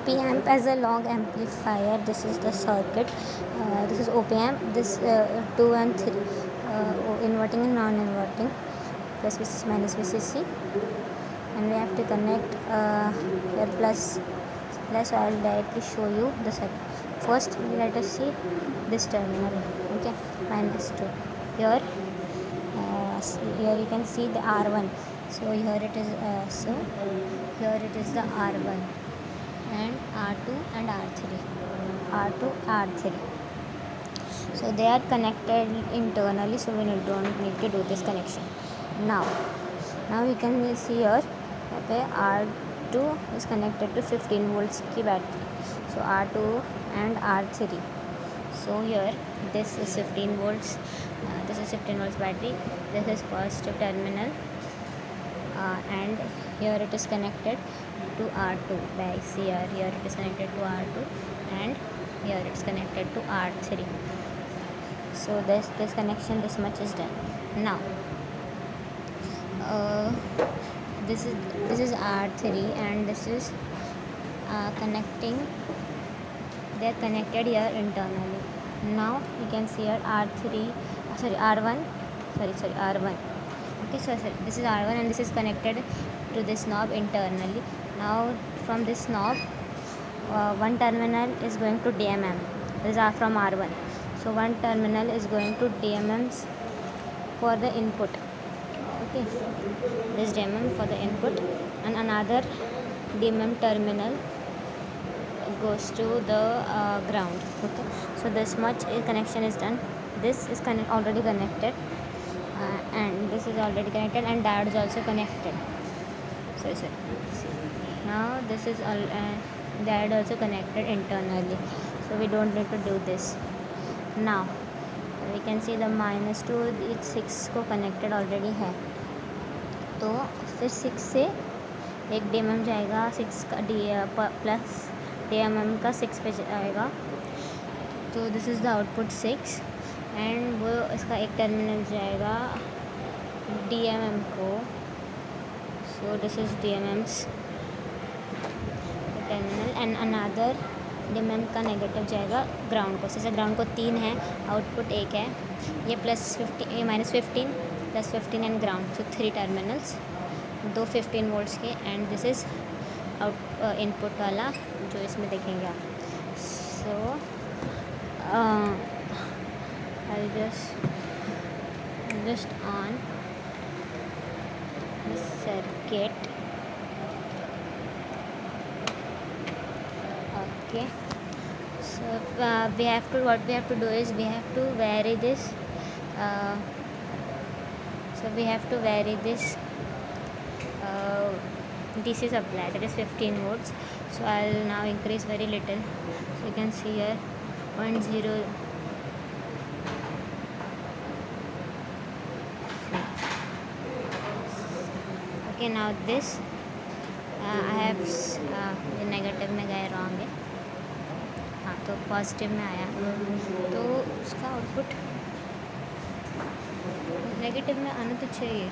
op amp as a long amplifier. This is the circuit. This is op amp. This 2 and 3 inverting and non-inverting, plus VCC minus VCC, and we have to connect here plus. I'll directly show you the circuit. First let us see this terminal. Okay, minus 2 here. Here you can see the R1. So here it is. Here it is the R1 and R2 and R3. R2 R3. So they are connected internally. So we don't need to do this connection. Now you can see here. Okay, R2 is connected to 15 volts की battery. So R2 and R3. So here this is 15 volts. This is 15 volts battery. This is positive terminal, and here it is connected to R2 by here. Here it is connected to R2, and here it is connected to R3. So this connection, this much is done. Now this is R3, and this is connecting. They are connected here internally. Now you can see here R1. Okay, so this is R1 and this is connected to this knob internally. Now from this knob, one terminal is going to DMM. This is from R1. So one terminal is going to DMMs for the input. Okay, this DMM for the input, and another DMM terminal goes to the ground. Okay, so this much connection is done. This is already connected, and this is already connected, and that is also connected. Sorry. Now this is that also connected internally, so we don't need to do this. Now we can see the -2 6 को connected already है. तो फिर 6 से एक DMM जाएगा, 6 का plus DMM का 6 पे जाएगा. तो this is the output 6, and वो इसका एक टर्मिनल जाएगा DMM को. So this is DMM's terminal, and another DMM का नेगेटिव जाएगा ग्राउंड को. जैसे ग्राउंड को 3 है, आउटपुट 1 है. ये +15, ये -15, +15 and ground. So 3 terminals, 2 15 volts के, एंड दिस इज़ इनपुट वाला जो इसमें देखेंगे आप. सो I'll just on the circuit. Okay, so what we have to do is we have to vary this. So we have to vary this DC supply, that is 15 volts. So I'll now increase very little. So you can see here 0.0. Okay, now this I have ये negative में गए wrong है. हाँ, तो positive में आया, तो उसका आउटपुट नेगेटिव में आना तो चाहिए.